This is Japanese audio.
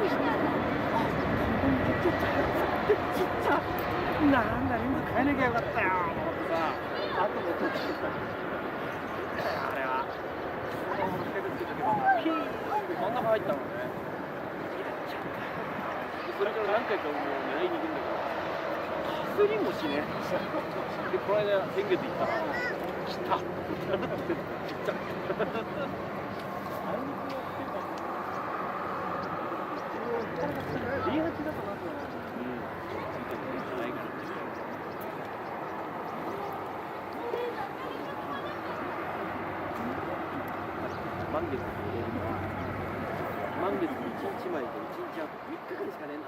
진짜なんだリング変えなきゃよかったよと思ってさ、あともとってたあれはピーンって真ん中入ったのね。それから何回かもう狙いに行くんだけど、かすりもしね。でこの間先月行ったら来たって言っちゃった。リハチだかなと思って。満月に入れるのは満月に1日前と1日後3日間しかねえんだ。